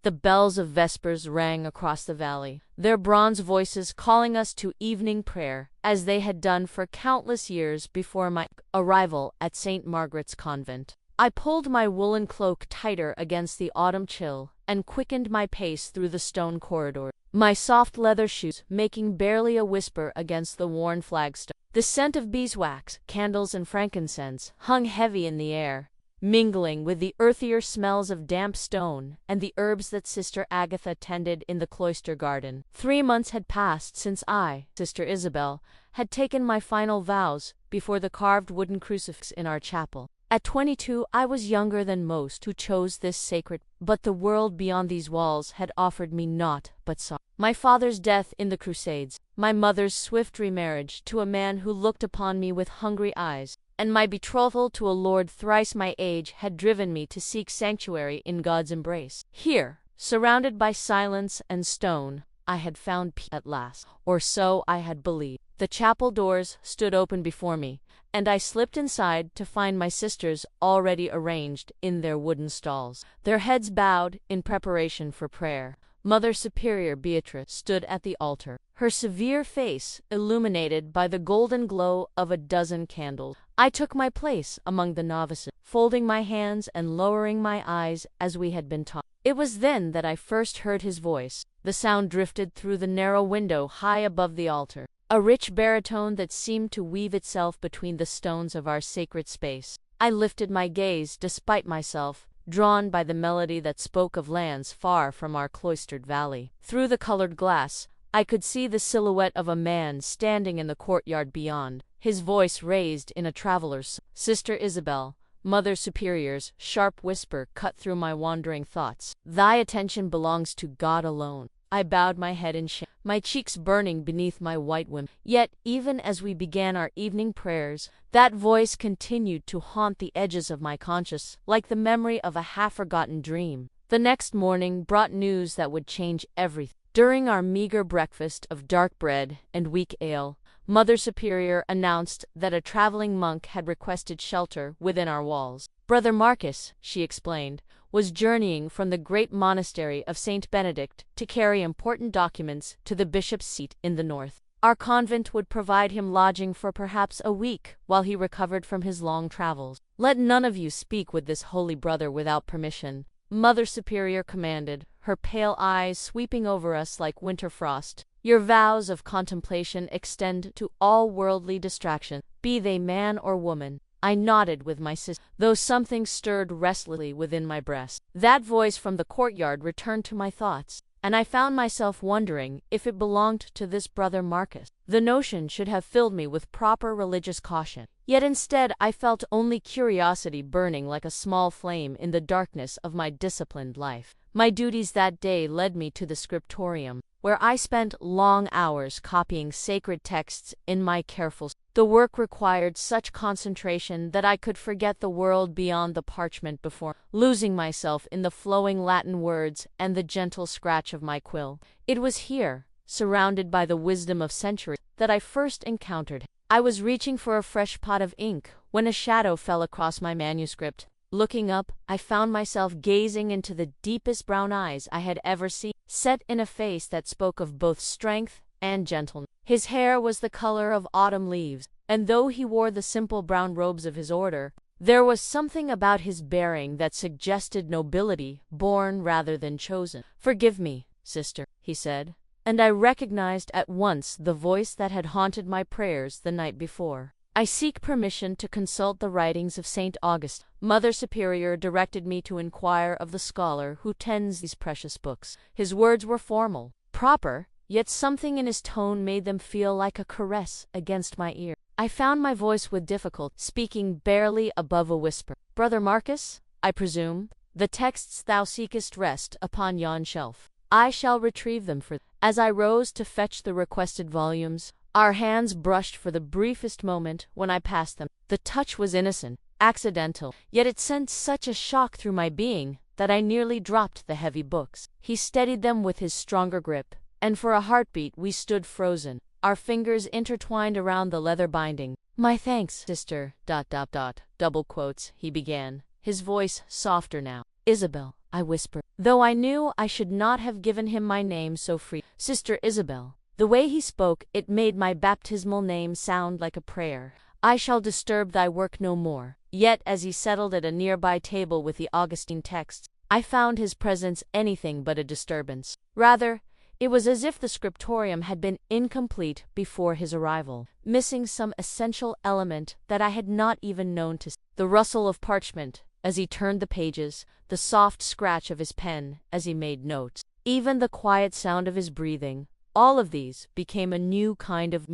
The bells of vespers rang across the valley, their bronze voices calling us to evening prayer, as they had done for countless years before my arrival at St. Margaret's Convent. I pulled my woolen cloak tighter against the autumn chill, and quickened my pace through the stone corridor, my soft leather shoes making barely a whisper against the worn flagstone. The scent of beeswax, candles, and frankincense hung heavy in the air, mingling with the earthier smells of damp stone and the herbs that Sister Agatha tended in the cloister garden. 3 months had passed since I, Sister Isabel, had taken my final vows before the carved wooden crucifix in our chapel. At 22, I was younger than most who chose this sacred, but the world beyond these walls had offered me naught but sorrow. My father's death in the Crusades, my mother's swift remarriage to a man who looked upon me with hungry eyes, and my betrothal to a lord thrice my age had driven me to seek sanctuary in God's embrace. Here, surrounded by silence and stone, I had found peace at last, or so I had believed. The chapel doors stood open before me, and I slipped inside to find my sisters already arranged in their wooden stalls, their heads bowed in preparation for prayer. Mother Superior Beatrice stood at the altar, her severe face illuminated by the golden glow of a dozen candles. I took my place among the novices, folding my hands and lowering my eyes as we had been taught. It was then that I first heard his voice. The sound drifted through the narrow window high above the altar, a rich baritone that seemed to weave itself between the stones of our sacred space. I lifted my gaze despite myself, drawn by the melody that spoke of lands far from our cloistered valley. Through the colored glass, I could see the silhouette of a man standing in the courtyard beyond, his voice raised in a traveler's song. Sister Isabel, Mother Superior's sharp whisper cut through my wandering thoughts. Thy attention belongs to God alone. I bowed my head in shame, my cheeks burning beneath my white wimple. Yet, even as we began our evening prayers, that voice continued to haunt the edges of my conscience, like the memory of a half-forgotten dream. The next morning brought news that would change everything. During our meager breakfast of dark bread and weak ale, Mother Superior announced that a traveling monk had requested shelter within our walls. Brother Marcus, she explained, was journeying from the great monastery of Saint Benedict to carry important documents to the bishop's seat in the north. Our convent would provide him lodging for perhaps a week while he recovered from his long travels. Let none of you speak with this holy brother without permission, Mother Superior commanded, her pale eyes sweeping over us like winter frost. Your vows of contemplation extend to all worldly distractions, be they man or woman. I nodded with my sister, though something stirred restlessly within my breast. That voice from the courtyard returned to my thoughts, and I found myself wondering if it belonged to this brother Marcus. The notion should have filled me with proper religious caution, yet instead I felt only curiosity burning like a small flame in the darkness of my disciplined life. My duties that day led me to the scriptorium, where I spent long hours copying sacred texts in my careful. The work required such concentration that I could forget the world beyond the parchment before, losing myself in the flowing Latin words and the gentle scratch of my quill. It was here, surrounded by the wisdom of centuries, that I first encountered him. I was reaching for a fresh pot of ink when a shadow fell across my manuscript. Looking up, I found myself gazing into the deepest brown eyes I had ever seen, set in a face that spoke of both strength and gentleness. His hair was the color of autumn leaves, and though he wore the simple brown robes of his order, there was something about his bearing that suggested nobility, born rather than chosen. "Forgive me, sister," he said, and I recognized at once the voice that had haunted my prayers the night before. "I seek permission to consult the writings of St. Augustine. Mother Superior directed me to inquire of the scholar who tends these precious books." His words were formal, proper, yet something in his tone made them feel like a caress against my ear. I found my voice with difficulty, speaking barely above a whisper. "Brother Marcus, I presume, the texts thou seekest rest upon yon shelf. I shall retrieve them for thee." As I rose to fetch the requested volumes, our hands brushed for the briefest moment when I passed them. The touch was innocent, accidental, yet it sent such a shock through my being that I nearly dropped the heavy books. He steadied them with his stronger grip, and for a heartbeat we stood frozen, our fingers intertwined around the leather binding. "My thanks, sister, double quotes," he began, his voice softer now. "Isabel, I whispered, though I knew I should not have given him my name so free. Sister Isabel. The way he spoke, it made my baptismal name sound like a prayer. I shall disturb thy work no more. Yet as he settled at a nearby table with the Augustine texts, I found his presence anything but a disturbance. Rather, it was as if the scriptorium had been incomplete before his arrival, missing some essential element that I had not even known to see. The rustle of parchment as he turned the pages, the soft scratch of his pen as he made notes, even the quiet sound of his breathing, all of these became a new kind of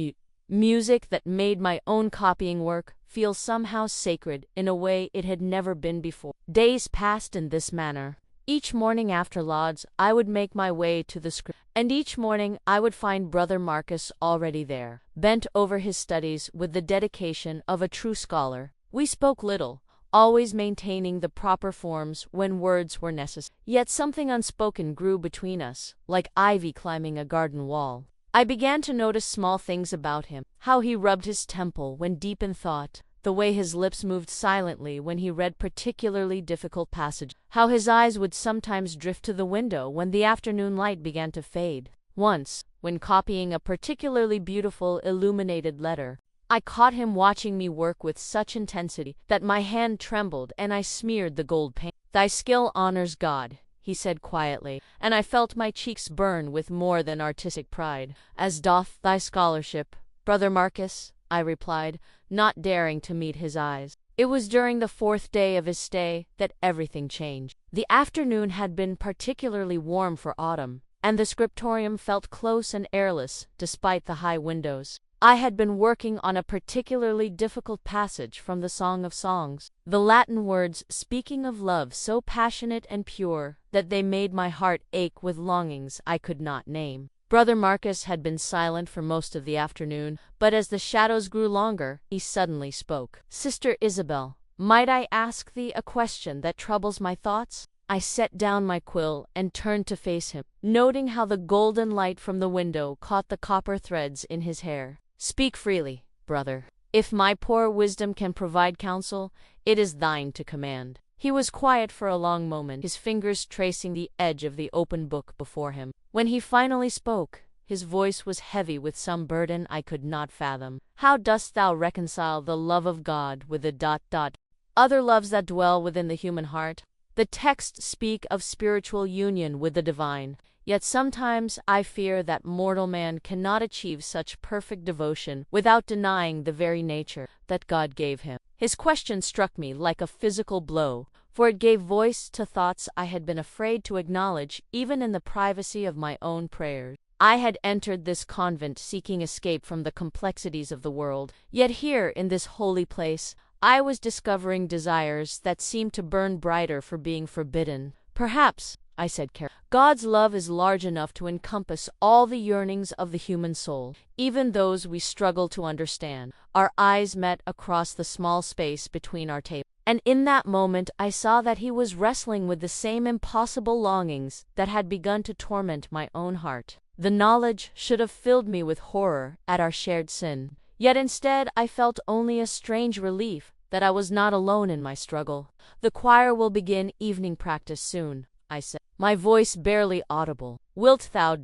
music that made my own copying work feel somehow sacred in a way it had never been before. Days passed in this manner. Each morning after lauds, I would make my way to the script, and each morning I would find Brother Marcus already there, bent over his studies with the dedication of a true scholar. We spoke little, always maintaining the proper forms when words were necessary. Yet something unspoken grew between us, like ivy climbing a garden wall. I began to notice small things about him, how he rubbed his temple when deep in thought, the way his lips moved silently when he read particularly difficult passages, how his eyes would sometimes drift to the window when the afternoon light began to fade. Once, when copying a particularly beautiful illuminated letter, I caught him watching me work with such intensity that my hand trembled and I smeared the gold paint. "Thy skill honors God," he said quietly, and I felt my cheeks burn with more than artistic pride. "As doth thy scholarship, Brother Marcus," I replied, not daring to meet his eyes. It was during the 4th day of his stay that everything changed. The afternoon had been particularly warm for autumn, and the scriptorium felt close and airless despite the high windows. I had been working on a particularly difficult passage from the Song of Songs, the Latin words speaking of love so passionate and pure that they made my heart ache with longings I could not name. Brother Marcus had been silent for most of the afternoon, but as the shadows grew longer, he suddenly spoke. "Sister Isabel, might I ask thee a question that troubles my thoughts?" I set down my quill and turned to face him, noting how the golden light from the window caught the copper threads in his hair. "Speak freely, brother. If my poor wisdom can provide counsel, it is thine to command." He was quiet for a long moment, his fingers tracing the edge of the open book before him. When he finally spoke, his voice was heavy with some burden I could not fathom. "How dost thou reconcile the love of God with the other loves that dwell within the human heart? The texts speak of spiritual union with the divine, yet sometimes I fear that mortal man cannot achieve such perfect devotion without denying the very nature that God gave him." His question struck me like a physical blow, for it gave voice to thoughts I had been afraid to acknowledge even in the privacy of my own prayers. I had entered this convent seeking escape from the complexities of the world, yet here in this holy place, I was discovering desires that seemed to burn brighter for being forbidden. "Perhaps," I said carefully, "God's love is large enough to encompass all the yearnings of the human soul, even those we struggle to understand." Our eyes met across the small space between our tables, and in that moment I saw that he was wrestling with the same impossible longings that had begun to torment my own heart. The knowledge should have filled me with horror at our shared sin, yet instead I felt only a strange relief that I was not alone in my struggle. "The choir will begin evening practice soon," I said, my voice barely audible. "Wilt thou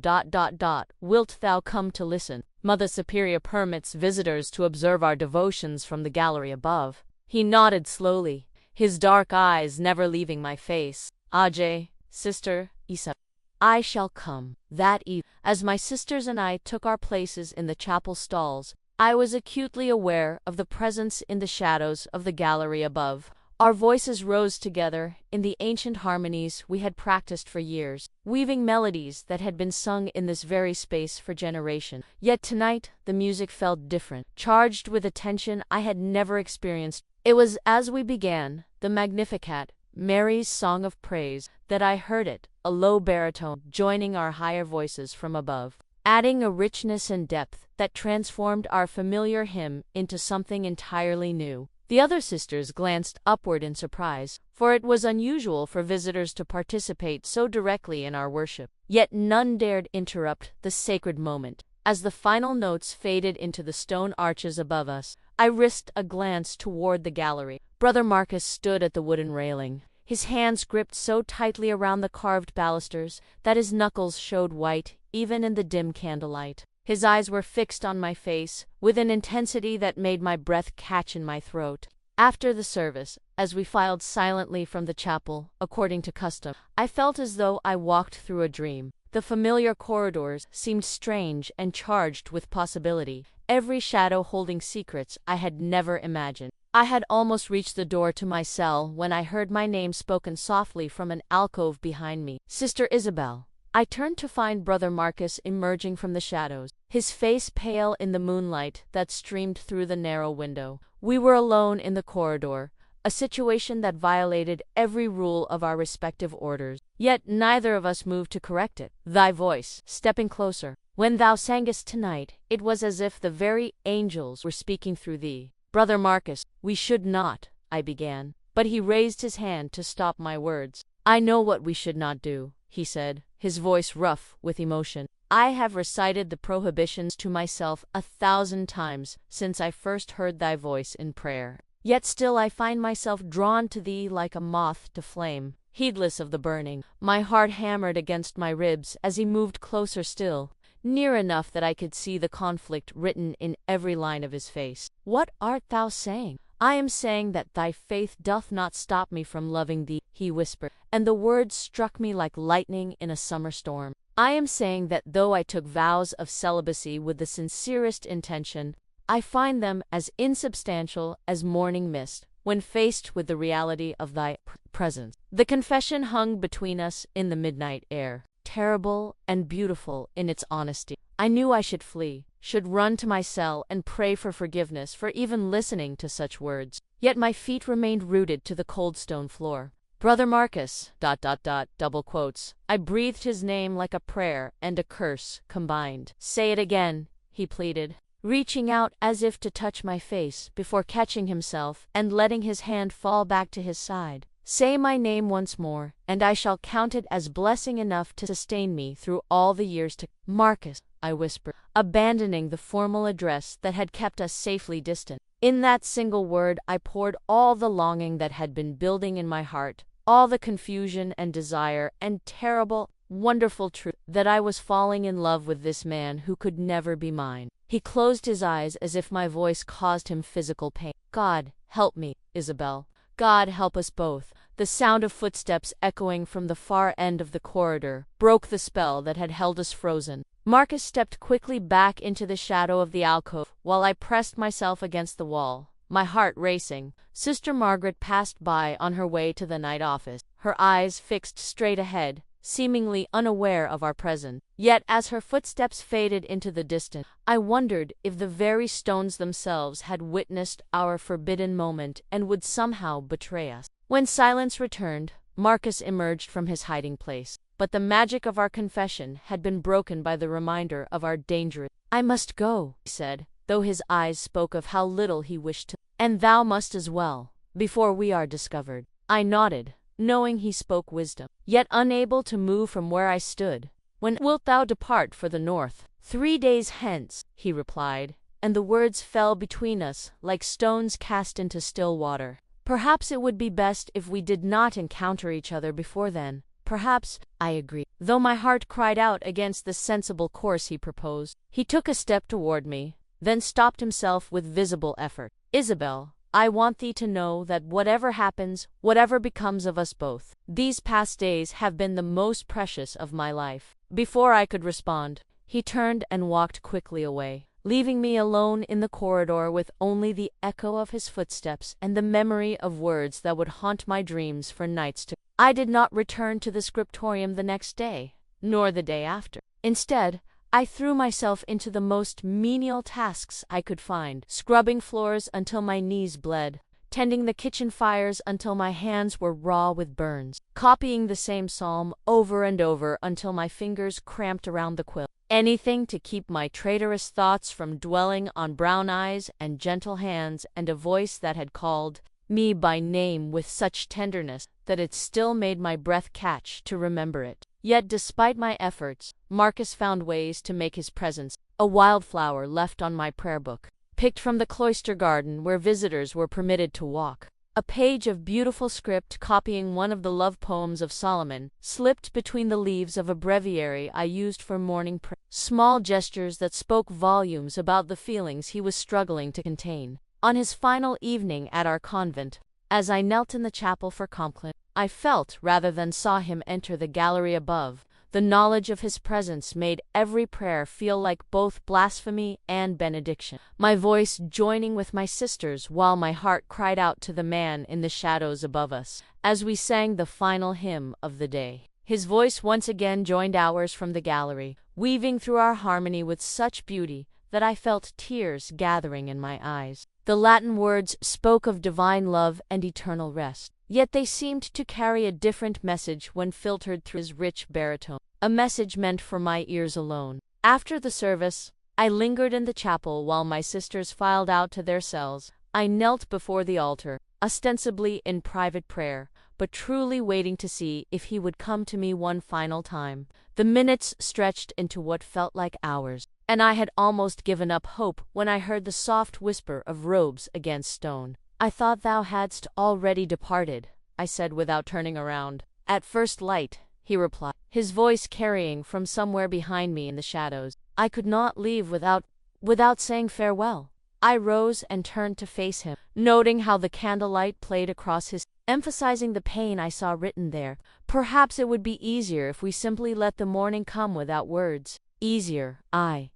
wilt thou come to listen? Mother Superior permits visitors to observe our devotions from the gallery above." He nodded slowly, his dark eyes never leaving my face. "Ajay, Sister Isabel, I shall come." That evening, as my sisters and I took our places in the chapel stalls, I was acutely aware of the presence in the shadows of the gallery above. Our voices rose together in the ancient harmonies we had practiced for years, weaving melodies that had been sung in this very space for generations. Yet tonight the music felt different, charged with a tension I had never experienced. It was as we began the Magnificat, Mary's song of praise, that I heard it, a low baritone joining our higher voices from above, adding a richness and depth that transformed our familiar hymn into something entirely new. The other sisters glanced upward in surprise, for it was unusual for visitors to participate so directly in our worship. Yet none dared interrupt the sacred moment. As the final notes faded into the stone arches above us, I risked a glance toward the gallery. Brother Marcus stood at the wooden railing, his hands gripped so tightly around the carved balusters that his knuckles showed white even in the dim candlelight. His eyes were fixed on my face with an intensity that made my breath catch in my throat. After the service, as we filed silently from the chapel, according to custom, I felt as though I walked through a dream. The familiar corridors seemed strange and charged with possibility, every shadow holding secrets I had never imagined. I had almost reached the door to my cell when I heard my name spoken softly from an alcove behind me. Sister Isabel. I turned to find Brother Marcus emerging from the shadows, his face pale in the moonlight that streamed through the narrow window. We were alone in the corridor, a situation that violated every rule of our respective orders. Yet neither of us moved to correct it. Thy voice, stepping closer, when thou sangest tonight, it was as if the very angels were speaking through thee. Brother Marcus, we should not, I began, but he raised his hand to stop my words. I know what we should not do, he said, his voice rough with emotion. I have recited the prohibitions to myself 1,000 times since I first heard thy voice in prayer. Yet still I find myself drawn to thee like a moth to flame, heedless of the burning. My heart hammered against my ribs as he moved closer still, near enough that I could see the conflict written in every line of his face. What art thou saying? I am saying that thy faith doth not stop me from loving thee, he whispered, and the words struck me like lightning in a summer storm. I am saying that though I took vows of celibacy with the sincerest intention, I find them as insubstantial as morning mist when faced with the reality of thy presence. The confession hung between us in the midnight air, terrible and beautiful in its honesty. I knew I should flee, should run to my cell and pray for forgiveness for even listening to such words. Yet my feet remained rooted to the cold stone floor. Brother Marcus, ... double quotes. I breathed his name like a prayer and a curse combined. Say it again, he pleaded, reaching out as if to touch my face before catching himself and letting his hand fall back to his side. Say my name once more, and I shall count it as blessing enough to sustain me through all the years to... Marcus, I whispered, abandoning the formal address that had kept us safely distant. In that single word I poured all the longing that had been building in my heart, all the confusion and desire and terrible, wonderful truth that I was falling in love with this man who could never be mine. He closed his eyes as if my voice caused him physical pain. God, help me, Isabel. God, help us both. The sound of footsteps echoing from the far end of the corridor broke the spell that had held us frozen. Marcus stepped quickly back into the shadow of the alcove while I pressed myself against the wall, my heart racing. Sister Margaret passed by on her way to the night office, her eyes fixed straight ahead, seemingly unaware of our presence. Yet as her footsteps faded into the distance, I wondered if the very stones themselves had witnessed our forbidden moment and would somehow betray us. When silence returned, Marcus emerged from his hiding place, but the magic of our confession had been broken by the reminder of our danger. I must go, he said, though his eyes spoke of how little he wished to. And thou must as well, before we are discovered. I nodded, knowing he spoke wisdom, yet unable to move from where I stood. When wilt thou depart for the north? 3 days hence, he replied, and the words fell between us like stones cast into still water. Perhaps it would be best if we did not encounter each other before then. Perhaps, I agreed, though my heart cried out against the sensible course he proposed. He took a step toward me, then stopped himself with visible effort. Isabel, I want thee to know that whatever happens, whatever becomes of us both, these past days have been the most precious of my life. Before I could respond, he turned and walked quickly away, leaving me alone in the corridor with only the echo of his footsteps and the memory of words that would haunt my dreams for nights to come. I did not return to the scriptorium the next day, nor the day after. Instead, I threw myself into the most menial tasks I could find, scrubbing floors until my knees bled, tending the kitchen fires until my hands were raw with burns, copying the same psalm over and over until my fingers cramped around the quill. Anything to keep my traitorous thoughts from dwelling on brown eyes and gentle hands and a voice that had called me by name with such tenderness that it still made my breath catch to remember it. Yet despite my efforts, Marcus found ways to make his presence a wildflower left on my prayer book, picked from the cloister garden where visitors were permitted to walk. A page of beautiful script copying one of the love poems of Solomon slipped between the leaves of a breviary I used for morning prayer. Small gestures that spoke volumes about the feelings he was struggling to contain. On his final evening at our convent, as I knelt in the chapel for Compline, I felt rather than saw him enter the gallery above. The knowledge of his presence made every prayer feel like both blasphemy and benediction, my voice joining with my sister's while my heart cried out to the man in the shadows above us. As we sang the final hymn of the day, his voice once again joined ours from the gallery, weaving through our harmony with such beauty that I felt tears gathering in my eyes. The Latin words spoke of divine love and eternal rest, yet they seemed to carry a different message when filtered through his rich baritone, a message meant for my ears alone. After the service, I lingered in the chapel while my sisters filed out to their cells. I knelt before the altar, ostensibly in private prayer, but truly waiting to see if he would come to me one final time. The minutes stretched into what felt like hours, and I had almost given up hope when I heard the soft whisper of robes against stone. "I thought thou hadst already departed," I said without turning around. "At first light," he replied, his voice carrying from somewhere behind me in the shadows. "I could not leave without saying farewell." I rose and turned to face him, noting how the candlelight played across his, emphasizing the pain I saw written there. "Perhaps it would be easier if we simply let the morning come without words." "Easier,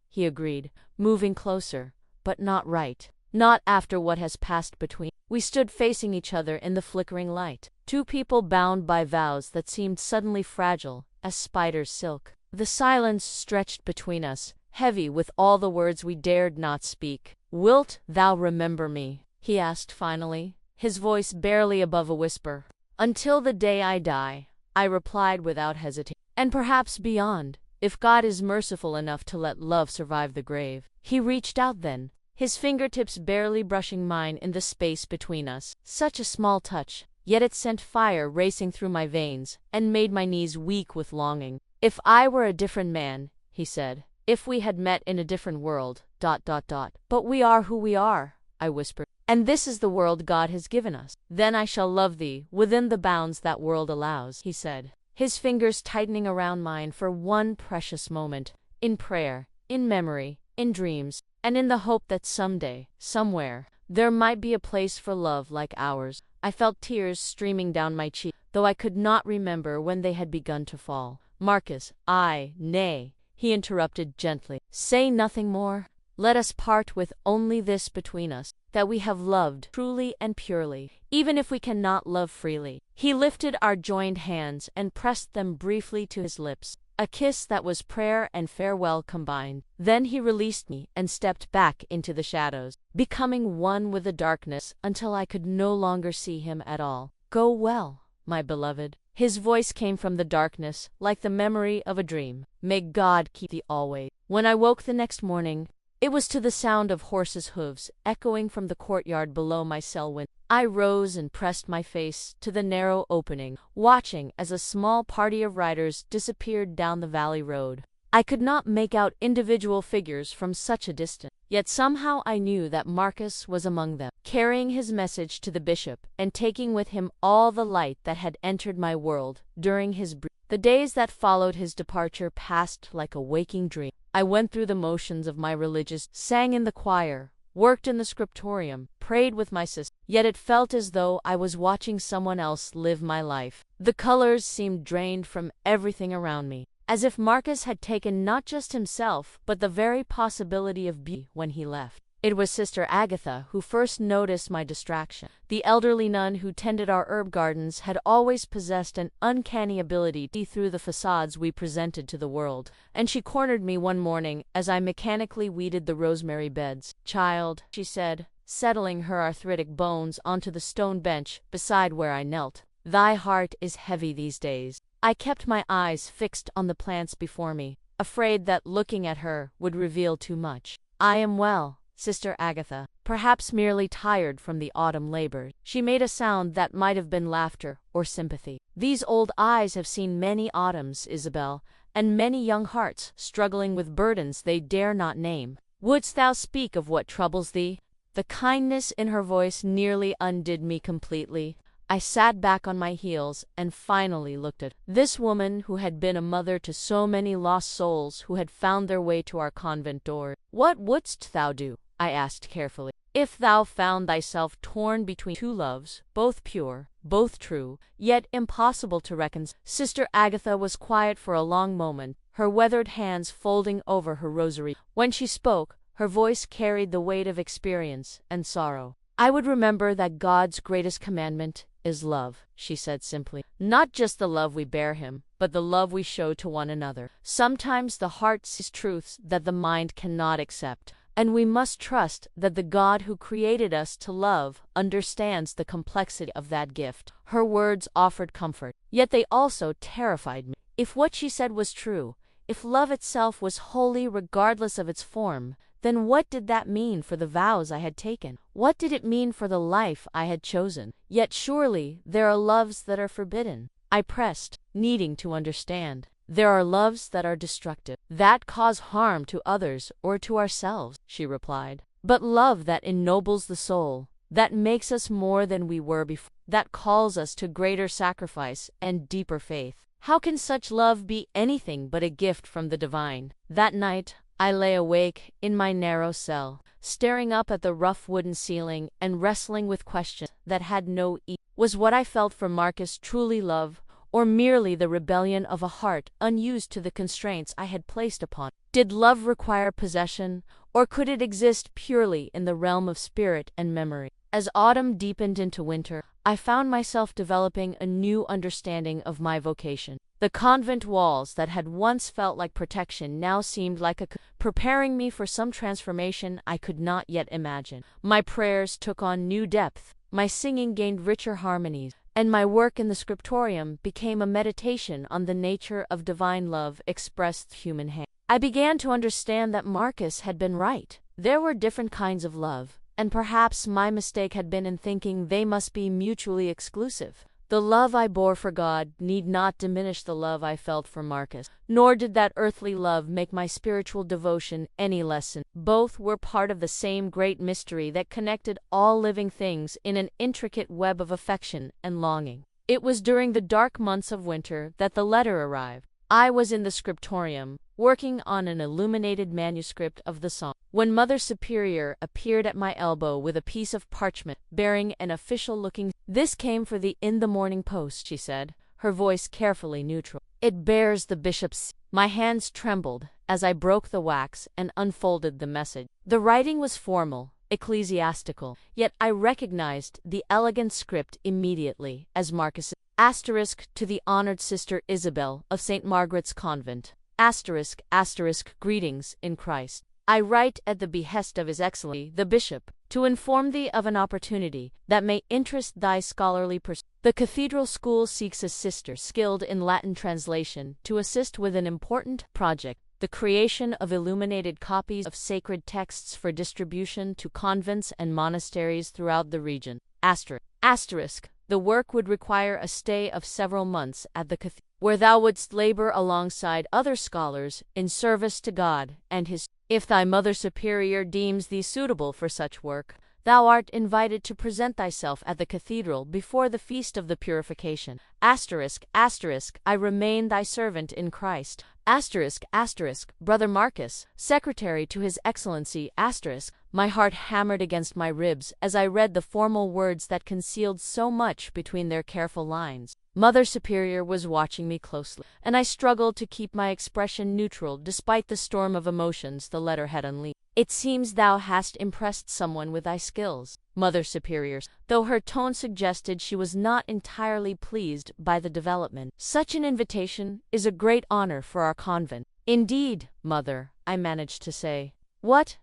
he agreed, moving closer, "but not right. Not after what has passed between." We stood facing each other in the flickering light, two people bound by vows that seemed suddenly fragile as spider's silk. The silence stretched between us, heavy with all the words we dared not speak. "Wilt thou remember me?" he asked finally, his voice barely above a whisper. "Until the day I die," I replied without hesitation. "And perhaps beyond, if God is merciful enough to let love survive the grave." He reached out then, his fingertips barely brushing mine in the space between us. Such a small touch, yet it sent fire racing through my veins and made my knees weak with longing. "If I were a different man," he said, "if we had met in a different world, ... But we are who we are," I whispered, "and this is the world God has given us." "Then I shall love thee within the bounds that world allows," he said, his fingers tightening around mine for one precious moment, in prayer, in memory, in dreams, and in the hope that someday, somewhere, there might be a place for love like ours. I felt tears streaming down my cheek, though I could not remember when they had begun to fall. "Marcus, nay," he interrupted gently. "Say nothing more. Let us part with only this between us, that we have loved truly and purely, even if we cannot love freely." He lifted our joined hands and pressed them briefly to his lips, a kiss that was prayer and farewell combined. Then he released me and stepped back into the shadows, becoming one with the darkness until I could no longer see him at all. "Go well, my beloved." His voice came from the darkness, like the memory of a dream. "May God keep thee always." When I woke the next morning, it was to the sound of horses' hooves echoing from the courtyard below my cell window. I rose and pressed my face to the narrow opening, watching as a small party of riders disappeared down the valley road. I could not make out individual figures from such a distance, yet somehow I knew that Marcus was among them, carrying his message to the bishop and taking with him all the light that had entered my world during his brief. The days that followed his departure passed like a waking dream. I went through the motions of my religious, sang in the choir, worked in the scriptorium, prayed with my sister, yet it felt as though I was watching someone else live my life. The colors seemed drained from everything around me, as if Marcus had taken not just himself, but the very possibility of beauty when he left. It was Sister Agatha who first noticed my distraction. The elderly nun who tended our herb gardens had always possessed an uncanny ability to see through the facades we presented to the world, and she cornered me one morning as I mechanically weeded the rosemary beds. "Child," she said, settling her arthritic bones onto the stone bench beside where I knelt, "thy heart is heavy these days." I kept my eyes fixed on the plants before me, afraid that looking at her would reveal too much. "I am well, Sister Agatha, perhaps merely tired from the autumn labor." She made a sound that might have been laughter or sympathy. "These old eyes have seen many autumns, Isabel, and many young hearts struggling with burdens they dare not name. Wouldst thou speak of what troubles thee?" The kindness in her voice nearly undid me completely. I sat back on my heels and finally looked at this woman who had been a mother to so many lost souls who had found their way to our convent door. "What wouldst thou do?" I asked carefully. "If thou found thyself torn between two loves, both pure, both true, yet impossible to reconcile." Sister Agatha was quiet for a long moment, her weathered hands folding over her rosary. When she spoke, her voice carried the weight of experience and sorrow. "I would remember that God's greatest commandment is love," she said simply. "Not just the love we bear him, but the love we show to one another. Sometimes the heart sees truths that the mind cannot accept, and we must trust that the God who created us to love understands the complexity of that gift." Her words offered comfort, yet they also terrified me. If what she said was true, if love itself was holy regardless of its form, then what did that mean for the vows I had taken? What did it mean for the life I had chosen? Yet surely there are loves that are forbidden. I pressed, needing to understand. "There are loves that are destructive, that cause harm to others or to ourselves," she replied. "But love that ennobles the soul, that makes us more than we were before, that calls us to greater sacrifice and deeper faith. How can such love be anything but a gift from the divine?" That night, I lay awake in my narrow cell, staring up at the rough wooden ceiling and wrestling with questions that had no ease. Was what I felt for Marcus truly love, or merely the rebellion of a heart unused to the constraints I had placed upon it? Did love require possession, or could it exist purely in the realm of spirit and memory? As autumn deepened into winter, I found myself developing a new understanding of my vocation. The convent walls that had once felt like protection now seemed like preparing me for some transformation I could not yet imagine. My prayers took on new depth, my singing gained richer harmonies, and my work in the scriptorium became a meditation on the nature of divine love expressed through human hand. I began to understand that Marcus had been right. There were different kinds of love, and perhaps my mistake had been in thinking they must be mutually exclusive. The love I bore for God need not diminish the love I felt for Marcus, nor did that earthly love make my spiritual devotion any less. Both were part of the same great mystery that connected all living things in an intricate web of affection and longing. It was during the dark months of winter that the letter arrived. I was in the scriptorium, working on an illuminated manuscript of the Psalm, when Mother Superior appeared at my elbow with a piece of parchment bearing an official-looking. "This came for the In the Morning Post," she said, her voice carefully neutral. "It bears the bishop's." My hands trembled as I broke the wax and unfolded the message. The writing was formal, ecclesiastical, yet I recognized the elegant script immediately as Marcus's. Asterisk to the honored Sister Isabel of St. Margaret's Convent. Asterisk, asterisk, greetings in Christ. I write at the behest of His Excellency the Bishop, to inform thee of an opportunity that may interest thy scholarly pursuit. The Cathedral School seeks a sister skilled in Latin translation to assist with an important project, the creation of illuminated copies of sacred texts for distribution to convents and monasteries throughout the region. Asterisk, the work would require a stay of several months at the cathedral, where thou wouldst labor alongside other scholars in service to God and His. If thy Mother Superior deems thee suitable for such work, thou art invited to present thyself at the cathedral before the feast of the Purification. Asterisk, asterisk, I remain thy servant in Christ. Asterisk, asterisk, Brother Marcus, Secretary to His Excellency. Asterisk, my heart hammered against my ribs as I read the formal words that concealed so much between their careful lines. Mother Superior was watching me closely, and I struggled to keep my expression neutral despite the storm of emotions the letter had unleashed. "It seems thou hast impressed someone with thy skills," Mother Superior, though her tone suggested she was not entirely pleased by the development. "Such an invitation is a great honor for our convent." "Indeed, Mother," I managed to say. What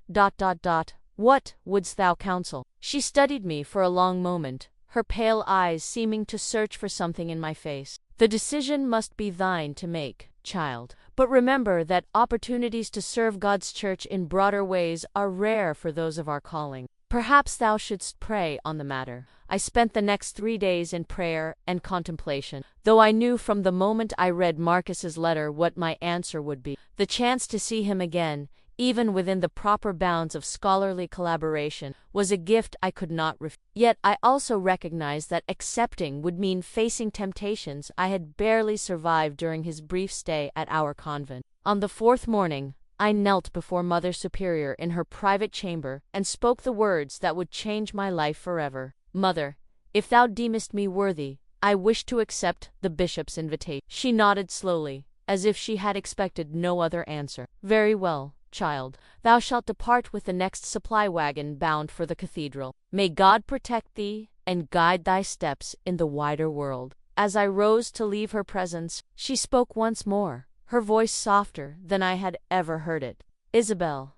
wouldst thou counsel?" She studied me for a long moment, her pale eyes seeming to search for something in my face. "The decision must be thine to make, child. But remember that opportunities to serve God's church in broader ways are rare for those of our calling. Perhaps thou shouldst pray on the matter." I spent the next 3 days in prayer and contemplation, though I knew from the moment I read Marcus's letter what my answer would be. The chance to see him again, even within the proper bounds of scholarly collaboration, was a gift I could not refuse. Yet I also recognized that accepting would mean facing temptations I had barely survived during his brief stay at our convent. On the fourth morning, I knelt before Mother Superior in her private chamber and spoke the words that would change my life forever. Mother, if thou deemest me worthy, I wish to accept the bishop's invitation. She nodded slowly, as if she had expected no other answer. Very well, child. Thou shalt depart with the next supply wagon bound for the cathedral. May God protect thee and guide thy steps in the wider world. As I rose to leave her presence, she spoke once more, her voice softer than I had ever heard it. Isabel,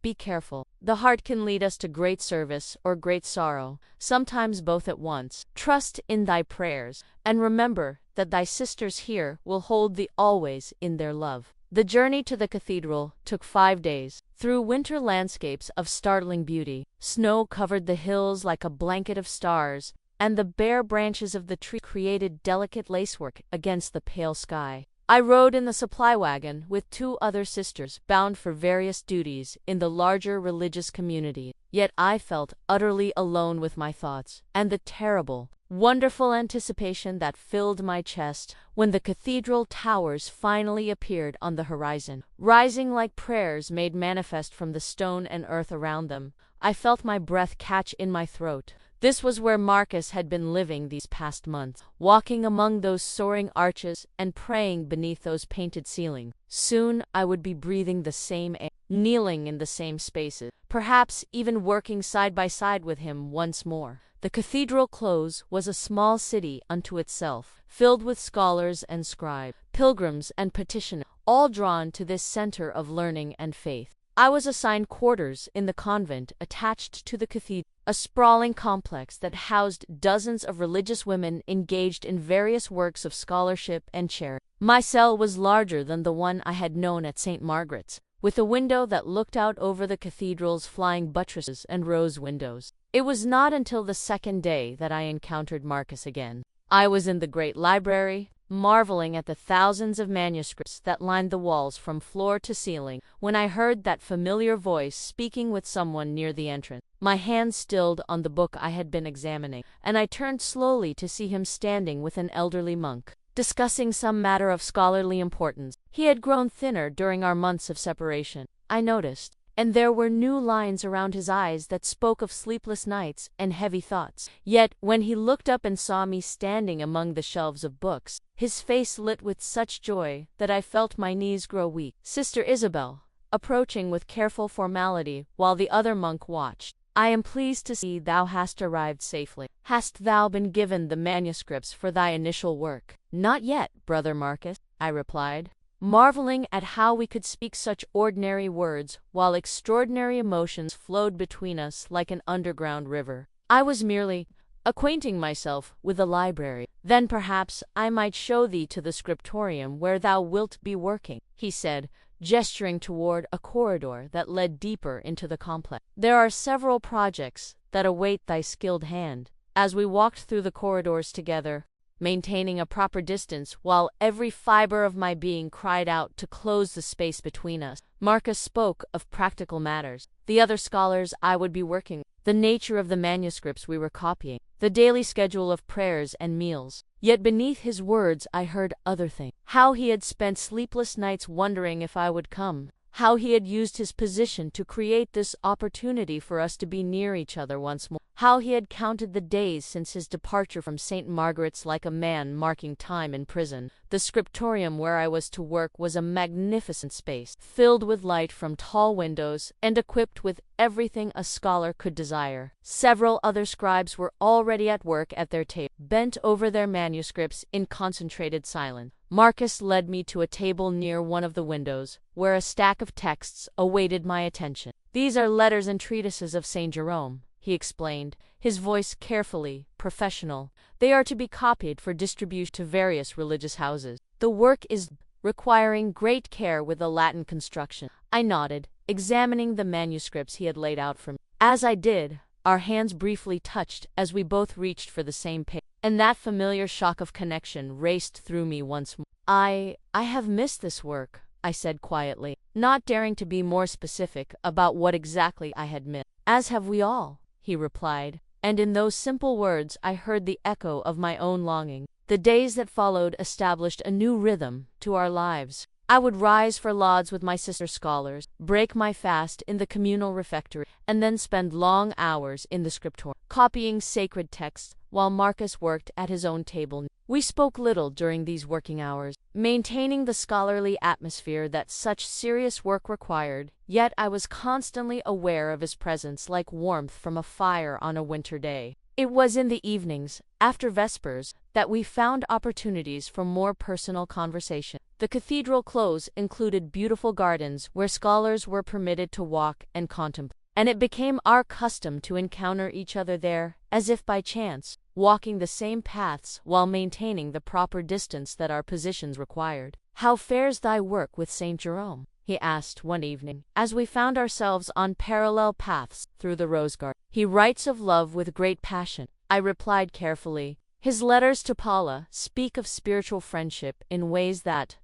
be careful. The heart can lead us to great service or great sorrow, sometimes both at once. Trust in thy prayers, and remember that thy sisters here will hold thee always in their love. The journey to the cathedral took 5 days, through winter landscapes of startling beauty. Snow covered the hills like a blanket of stars, and the bare branches of the tree created delicate lacework against the pale sky. I rode in the supply wagon with 2 other sisters bound for various duties in the larger religious community, yet I felt utterly alone with my thoughts, and the terrible, wonderful anticipation that filled my chest when the cathedral towers finally appeared on the horizon, rising like prayers made manifest from the stone and earth around them. I felt my breath catch in my throat. This was where Marcus had been living these past months, walking among those soaring arches and praying beneath those painted ceilings. Soon I would be breathing the same air, kneeling in the same spaces, perhaps even working side by side with him once more. The cathedral close was a small city unto itself, filled with scholars and scribes, pilgrims and petitioners, all drawn to this center of learning and faith. I was assigned quarters in the convent attached to the cathedral, a sprawling complex that housed dozens of religious women engaged in various works of scholarship and charity. My cell was larger than the one I had known at St. Margaret's, with a window that looked out over the cathedral's flying buttresses and rose windows. It was not until the second day that I encountered Marcus again. I was in the great library, marveling at the thousands of manuscripts that lined the walls from floor to ceiling, when I heard that familiar voice speaking with someone near the entrance. My hand stilled on the book I had been examining, and I turned slowly to see him standing with an elderly monk, discussing some matter of scholarly importance. He had grown thinner during our months of separation, I noticed, and there were new lines around his eyes that spoke of sleepless nights and heavy thoughts. Yet, when he looked up and saw me standing among the shelves of books, his face lit with such joy that I felt my knees grow weak. Sister Isabel, approaching with careful formality while the other monk watched, I am pleased to see thou hast arrived safely. Hast thou been given the manuscripts for thy initial work? Not yet, Brother Marcus, I replied, marveling at how we could speak such ordinary words while extraordinary emotions flowed between us like an underground river. I was merely acquainting myself with the library. Then perhaps I might show thee to the scriptorium where thou wilt be working, he said, gesturing toward a corridor that led deeper into the complex. There are several projects that await thy skilled hand. As we walked through the corridors together, maintaining a proper distance while every fiber of my being cried out to close the space between us, Marcus spoke of practical matters, the other scholars I would be working with, the nature of the manuscripts we were copying, the daily schedule of prayers and meals. Yet beneath his words I heard other things. How he had spent sleepless nights wondering if I would come. How he had used his position to create this opportunity for us to be near each other once more. How he had counted the days since his departure from St. Margaret's like a man marking time in prison. The scriptorium where I was to work was a magnificent space, filled with light from tall windows and equipped with everything a scholar could desire. Several other scribes were already at work at their table, bent over their manuscripts in concentrated silence. Marcus led me to a table near one of the windows, where a stack of texts awaited my attention. These are letters and treatises of St. Jerome, he explained, his voice carefully professional. They are to be copied for distribution to various religious houses. The work is requiring great care with the Latin construction. I nodded, examining the manuscripts he had laid out for me. As I did, our hands briefly touched as we both reached for the same page, and that familiar shock of connection raced through me once more. I have missed this work, I said quietly, not daring to be more specific about what exactly I had missed. As have we all, he replied, and in those simple words I heard the echo of my own longing. The days that followed established a new rhythm to our lives. I would rise for lauds with my sister scholars, break my fast in the communal refectory, and then spend long hours in the scriptorium, copying sacred texts while Marcus worked at his own table. We spoke little during these working hours, maintaining the scholarly atmosphere that such serious work required, yet I was constantly aware of his presence like warmth from a fire on a winter day. It was in the evenings, after Vespers, that we found opportunities for more personal conversation. The cathedral close included beautiful gardens where scholars were permitted to walk and contemplate, and it became our custom to encounter each other there, as if by chance, walking the same paths while maintaining the proper distance that our positions required. "How fares thy work with Saint Jerome?" he asked one evening, as we found ourselves on parallel paths through the rose garden. "He writes of love with great passion," I replied carefully. "His letters to Paula speak of spiritual friendship in ways that,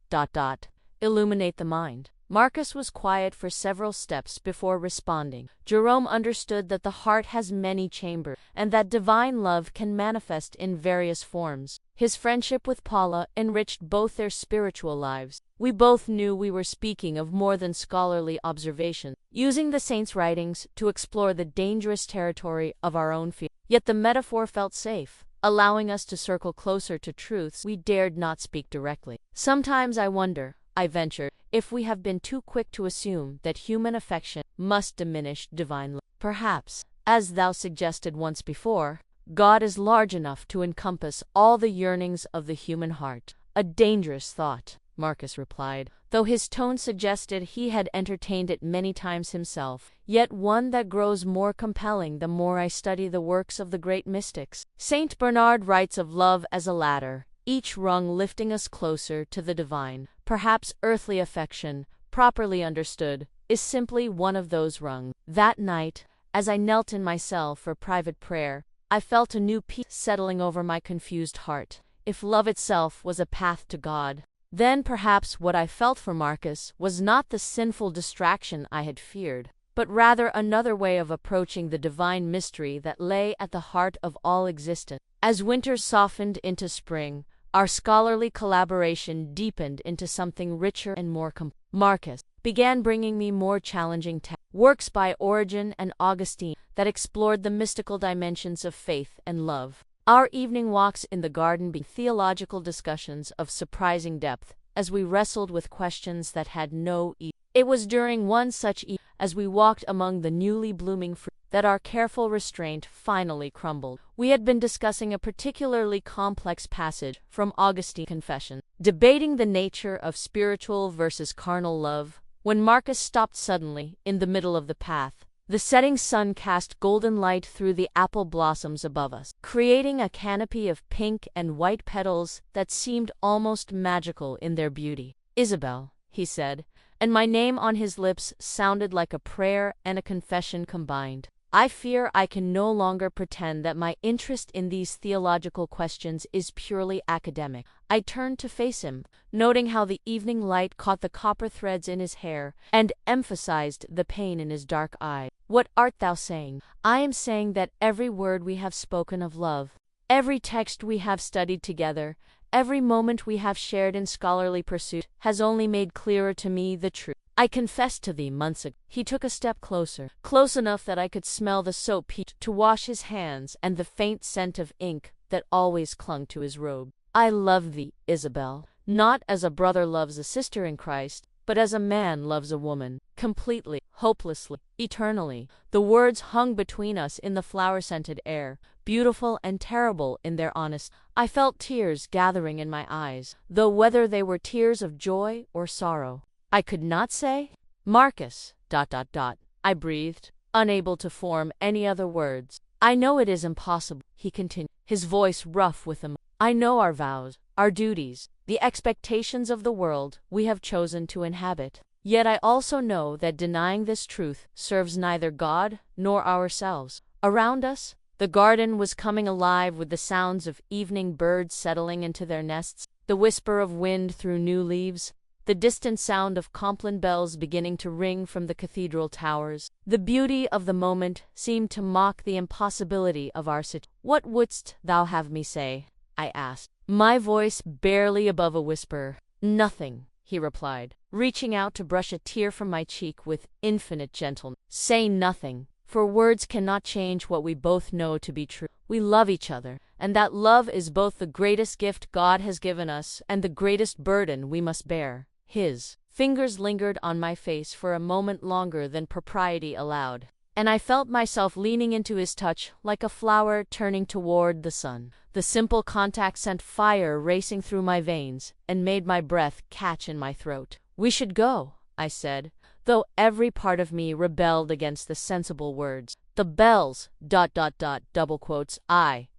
illuminate the mind." Marcus was quiet for several steps before responding. Jerome understood that the heart has many chambers, and that divine love can manifest in various forms. His friendship with Paula enriched both their spiritual lives. We both knew we were speaking of more than scholarly observation, using the saints' writings to explore the dangerous territory of our own fear. Yet the metaphor felt safe, allowing us to circle closer to truths we dared not speak directly. "Sometimes I wonder," I ventured, "if we have been too quick to assume that human affection must diminish divine love. Perhaps, as thou suggested once before, God is large enough to encompass all the yearnings of the human heart." "A dangerous thought," Marcus replied, though his tone suggested he had entertained it many times himself, "yet one that grows more compelling the more I study the works of the great mystics. Saint Bernard writes of love as a ladder, each rung lifting us closer to the divine. Perhaps earthly affection, properly understood, is simply one of those rungs." That night, as I knelt in my cell for private prayer, I felt a new peace settling over my confused heart. If love itself was a path to God, then perhaps what I felt for Marcus was not the sinful distraction I had feared, but rather another way of approaching the divine mystery that lay at the heart of all existence. As winter softened into spring, our scholarly collaboration deepened into something richer and more complete. Marcus began bringing me more challenging texts, works by Origen and Augustine that explored the mystical dimensions of faith and love. Our evening walks in the garden became theological discussions of surprising depth as we wrestled with questions that had no ease. It was during one such evening, as we walked among the newly blooming fruit, that our careful restraint finally crumbled. We had been discussing a particularly complex passage from Augustine's Confessions, debating the nature of spiritual versus carnal love, when Marcus stopped suddenly in the middle of the path. The setting sun cast golden light through the apple blossoms above us, creating a canopy of pink and white petals that seemed almost magical in their beauty. "Isabel," he said, and my name on his lips sounded like a prayer and a confession combined. "I fear I can no longer pretend that my interest in these theological questions is purely academic." I turned to face him, noting how the evening light caught the copper threads in his hair and emphasized the pain in his dark eye. "What art thou saying?" "I am saying that every word we have spoken of love, every text we have studied together, every moment we have shared in scholarly pursuit, has only made clearer to me the truth I confessed to thee months ago." He took a step closer, close enough that I could smell the soap he used to wash his hands and the faint scent of ink that always clung to his robe. "I love thee, Isabel, not as a brother loves a sister in Christ, but as a man loves a woman, completely, hopelessly, eternally." The words hung between us in the flower-scented air, beautiful and terrible in their honesty. I felt tears gathering in my eyes, though whether they were tears of joy or sorrow, I could not say. "Marcus, I breathed, unable to form any other words. "I know it is impossible," he continued, his voice rough with emotion. "I know our vows, our duties, the expectations of the world we have chosen to inhabit. Yet I also know that denying this truth serves neither God nor ourselves." Around us, the garden was coming alive with the sounds of evening birds settling into their nests, the whisper of wind through new leaves, the distant sound of Compline bells beginning to ring from the cathedral towers. The beauty of the moment seemed to mock the impossibility of our situation. "What wouldst thou have me say?" I asked, my voice barely above a whisper. "Nothing," he replied, reaching out to brush a tear from my cheek with infinite gentleness. "Say nothing, for words cannot change what we both know to be true. We love each other, and that love is both the greatest gift God has given us and the greatest burden we must bear." His fingers lingered on my face for a moment longer than propriety allowed, and I felt myself leaning into his touch like a flower turning toward the sun. The simple contact sent fire racing through my veins and made my breath catch in my throat. "We should go," I said, though every part of me rebelled against the sensible words. "The bells, ..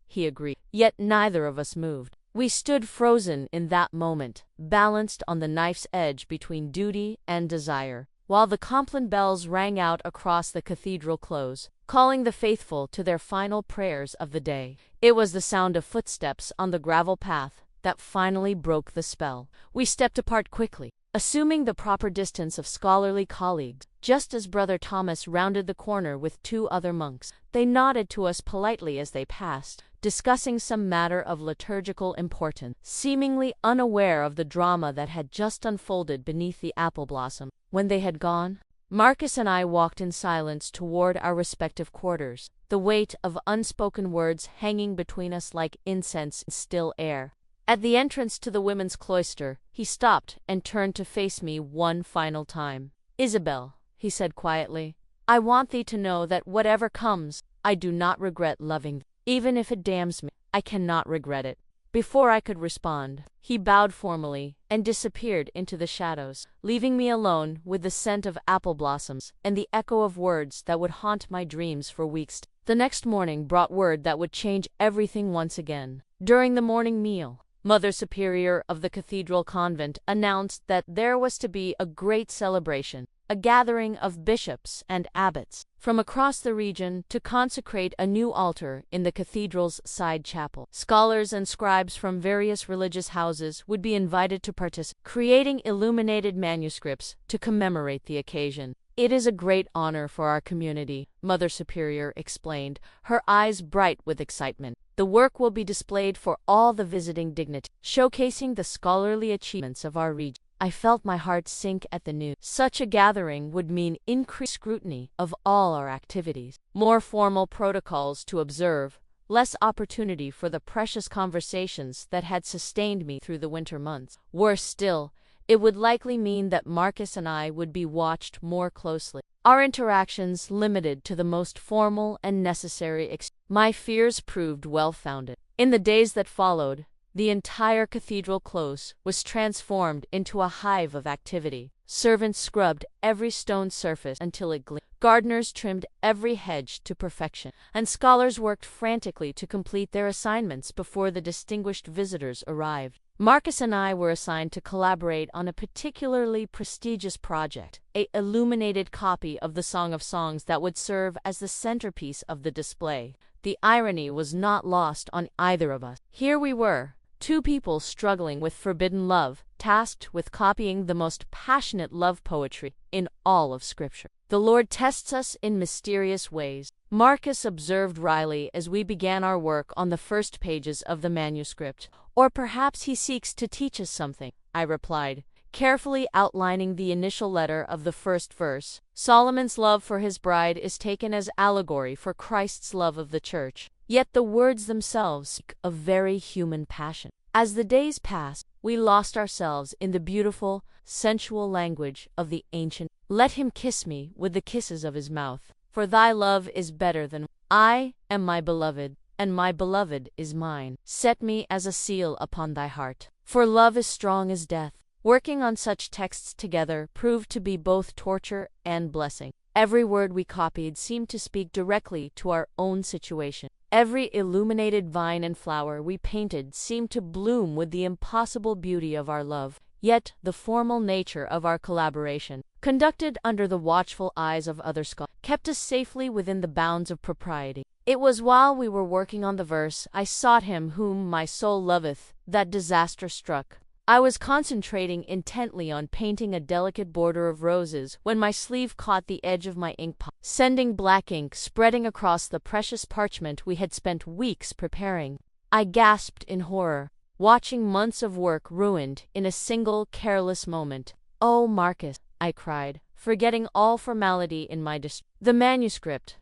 he agreed. Yet neither of us moved. We stood frozen in that moment, balanced on the knife's edge between duty and desire, while the Compline bells rang out across the cathedral close, calling the faithful to their final prayers of the day. It was the sound of footsteps on the gravel path that finally broke the spell. We stepped apart quickly, assuming the proper distance of scholarly colleagues, just as Brother Thomas rounded the corner with 2 other monks. They nodded to us politely as they passed, discussing some matter of liturgical importance, seemingly unaware of the drama that had just unfolded beneath the apple blossom. When they had gone, Marcus and I walked in silence toward our respective quarters, the weight of unspoken words hanging between us like incense in still air. At the entrance to the women's cloister, he stopped and turned to face me one final time. "Isabel," he said quietly, "I want thee to know that whatever comes, I do not regret loving thee. Even if it damns me, I cannot regret it." Before I could respond, he bowed formally and disappeared into the shadows, leaving me alone with the scent of apple blossoms and the echo of words that would haunt my dreams for weeks. The next morning brought word that would change everything once again. During the morning meal, Mother Superior of the Cathedral Convent announced that there was to be a great celebration, a gathering of bishops and abbots from across the region to consecrate a new altar in the cathedral's side chapel. Scholars and scribes from various religious houses would be invited to participate, creating illuminated manuscripts to commemorate the occasion. "It is a great honor for our community," Mother Superior explained, her eyes bright with excitement. "The work will be displayed for all the visiting dignitaries, showcasing the scholarly achievements of our region." I felt my heart sink at the news. Such a gathering would mean increased scrutiny of all our activities, more formal protocols to observe, less opportunity for the precious conversations that had sustained me through the winter months. Worse still, it would likely mean that Marcus and I would be watched more closely, our interactions limited to the most formal and necessary. My fears proved well-founded. In the days that followed, the entire cathedral close was transformed into a hive of activity. Servants scrubbed every stone surface until it gleamed. Gardeners trimmed every hedge to perfection, and scholars worked frantically to complete their assignments before the distinguished visitors arrived. Marcus and I were assigned to collaborate on a particularly prestigious project, an illuminated copy of the Song of Songs that would serve as the centerpiece of the display. The irony was not lost on either of us. Here we were, 2 people struggling with forbidden love, tasked with copying the most passionate love poetry in all of Scripture. "The Lord tests us in mysterious ways," Marcus observed wryly as we began our work on the first pages of the manuscript. "Or perhaps he seeks to teach us something," I replied, carefully outlining the initial letter of the first verse. "Solomon's love for his bride is taken as allegory for Christ's love of the church. Yet the words themselves speak of very human passion." As the days passed, we lost ourselves in the beautiful, sensual language of the ancient. "Let him kiss me with the kisses of his mouth, for thy love is better than I am my beloved, and my beloved is mine. Set me as a seal upon thy heart, for love is strong as death." Working on such texts together proved to be both torture and blessing. Every word we copied seemed to speak directly to our own situation. Every illuminated vine and flower we painted seemed to bloom with the impossible beauty of our love. Yet the formal nature of our collaboration, conducted under the watchful eyes of other scholars, kept us safely within the bounds of propriety. It was while we were working on the verse, "I sought him whom my soul loveth," that disaster struck. I was concentrating intently on painting a delicate border of roses when my sleeve caught the edge of my ink pot, sending black ink spreading across the precious parchment we had spent weeks preparing. I gasped in horror, watching months of work ruined in a single careless moment. "Oh, Marcus," I cried, forgetting all formality in my distress. "The manuscript, ..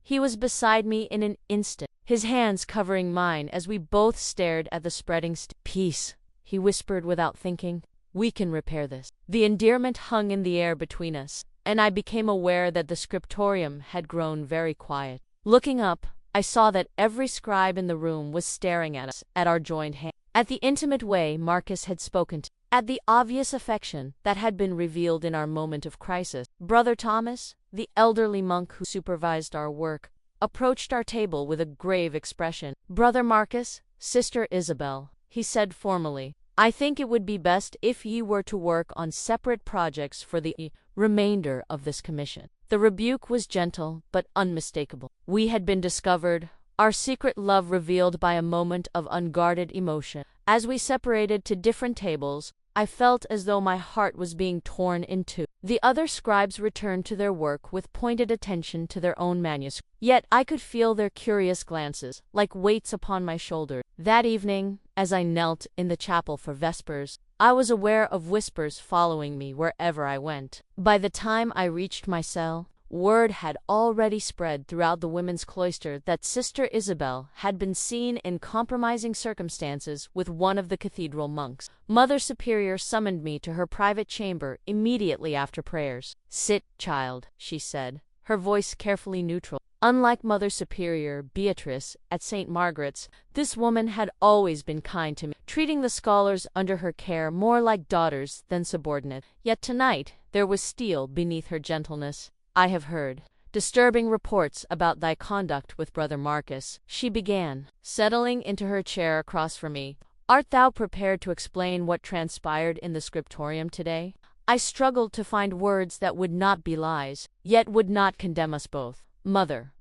He was beside me in an instant, his hands covering mine as we both stared at the spreading "Peace," he whispered without thinking. "We can repair this." The endearment hung in the air between us, and I became aware that the scriptorium had grown very quiet. Looking up, I saw that every scribe in the room was staring at us, at our joined hands, at the intimate way Marcus had spoken to, at the obvious affection that had been revealed in our moment of crisis. Brother Thomas, the elderly monk who supervised our work, approached our table with a grave expression. "Brother Marcus, Sister Isabel," he said formally, "I think it would be best if ye were to work on separate projects for the remainder of this commission." The rebuke was gentle but unmistakable. We had been discovered, our secret love revealed by a moment of unguarded emotion. As we separated to different tables, I felt as though my heart was being torn in two. The other scribes returned to their work with pointed attention to their own manuscript. Yet I could feel their curious glances, like weights upon my shoulders. That evening, as I knelt in the chapel for Vespers, I was aware of whispers following me wherever I went. By the time I reached my cell, word had already spread throughout the women's cloister that Sister Isabel had been seen in compromising circumstances with one of the cathedral monks. Mother Superior summoned me to her private chamber immediately after prayers. "Sit, child," she said, her voice carefully neutral. Unlike Mother Superior Beatrice at St. Margaret's, this woman had always been kind to me, treating the scholars under her care more like daughters than subordinates. Yet tonight there was steel beneath her gentleness. "I have heard disturbing reports about thy conduct with Brother Marcus," she began, settling into her chair across from me. "Art thou prepared to explain what transpired in the scriptorium today?" I struggled to find words that would not be lies, yet would not condemn us both. "Mother,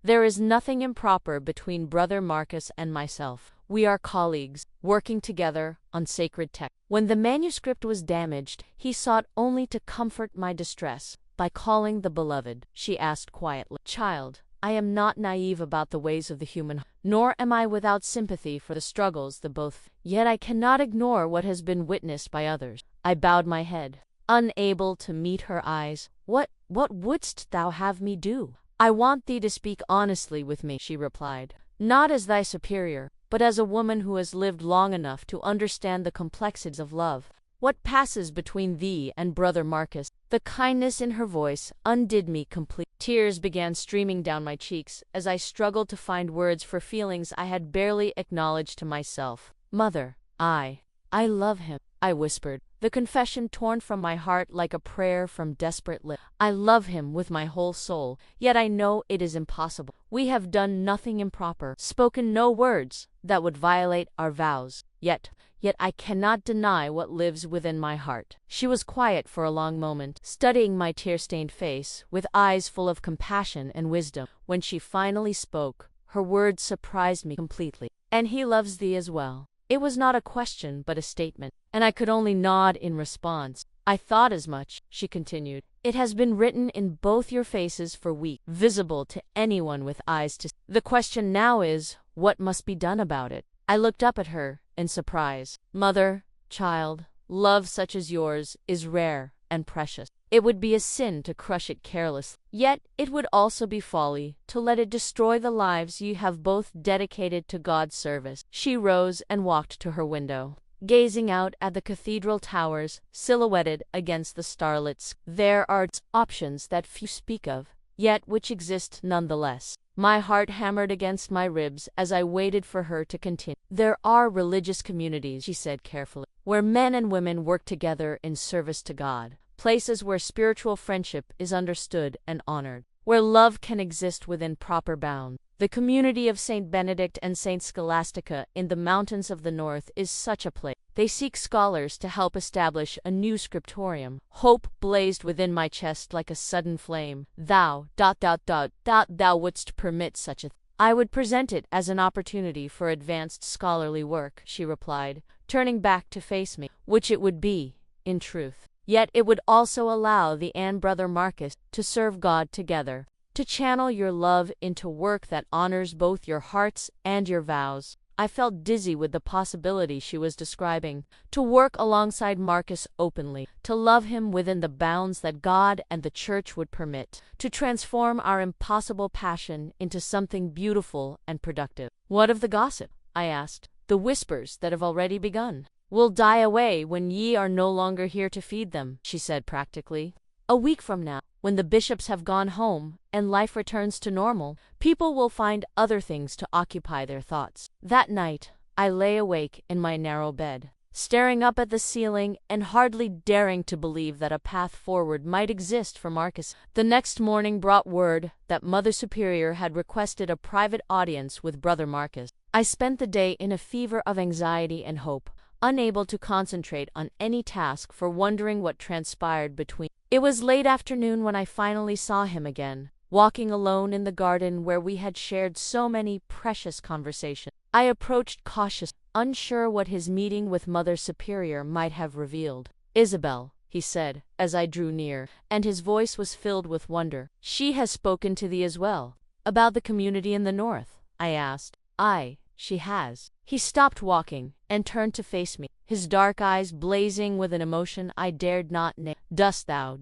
there is nothing improper between Brother Marcus and myself. We are colleagues, working together on sacred text. When the manuscript was damaged, he sought only to comfort my distress by calling the beloved," she asked quietly. "Child, I am not naive about the ways of the human heart, nor am I without sympathy for the struggles the both. Yet I cannot ignore what has been witnessed by others." I bowed my head, unable to meet her eyes. What wouldst thou have me do?" "I want thee to speak honestly with me," she replied, "not as thy superior, but as a woman who has lived long enough to understand the complexities of love. What passes between thee and Brother Marcus?" The kindness in her voice undid me completely. Tears began streaming down my cheeks as I struggled to find words for feelings I had barely acknowledged to myself. "Mother, I love him," I whispered, the confession torn from my heart like a prayer from desperate lips. "I love him with my whole soul, yet I know it is impossible. We have done nothing improper, spoken no words that would violate our vows. Yet I cannot deny what lives within my heart." She was quiet for a long moment, studying my tear-stained face with eyes full of compassion and wisdom. When she finally spoke, her words surprised me completely. "And he loves thee as well." It was not a question but a statement, and I could only nod in response. "I thought as much," she continued. "It has been written in both your faces for weeks, visible to anyone with eyes to see. The question now is, what must be done about it?" I looked up at her in surprise. "Mother, child, love such as yours is rare and precious. It would be a sin to crush it carelessly. Yet it would also be folly to let it destroy the lives you have both dedicated to God's service." She rose and walked to her window, gazing out at the cathedral towers silhouetted against the starlit sky. "There are options that few speak of, yet which exist nonetheless." My heart hammered against my ribs as I waited for her to continue. "There are religious communities," she said carefully, "where men and women work together in service to God. Places where spiritual friendship is understood and honored, where love can exist within proper bounds. The community of St. Benedict and St. Scholastica in the mountains of the north is such a place. They seek scholars to help establish a new scriptorium." Hope blazed within my chest like a sudden flame. Thou wouldst permit such a thing." "I would present it as an opportunity for advanced scholarly work," she replied, turning back to face me, which it would be, in truth. Yet it would also allow thee and Brother Marcus to serve God together, to channel your love into work that honors both your hearts and your vows. I felt dizzy with the possibility she was describing, to work alongside Marcus openly, to love him within the bounds that God and the Church would permit, to transform our impossible passion into something beautiful and productive. What of the gossip? I asked. The whispers that have already begun will die away when ye are no longer here to feed them, she said practically. A week from now, when the bishops have gone home and life returns to normal, people will find other things to occupy their thoughts. That night, I lay awake in my narrow bed, staring up at the ceiling and hardly daring to believe that a path forward might exist for Marcus. The next morning brought word that Mother Superior had requested a private audience with Brother Marcus. I spent the day in a fever of anxiety and hope, unable to concentrate on any task for wondering what transpired between. It was late afternoon when I finally saw him again, walking alone in the garden where we had shared so many precious conversations. I approached cautiously, unsure what his meeting with Mother Superior might have revealed. Isabel, he said, as I drew near, and his voice was filled with wonder. She has spoken to thee as well. About the community in the north? I asked. Aye, she has. He stopped walking and turned to face me, his dark eyes blazing with an emotion I dared not name. Dost thou,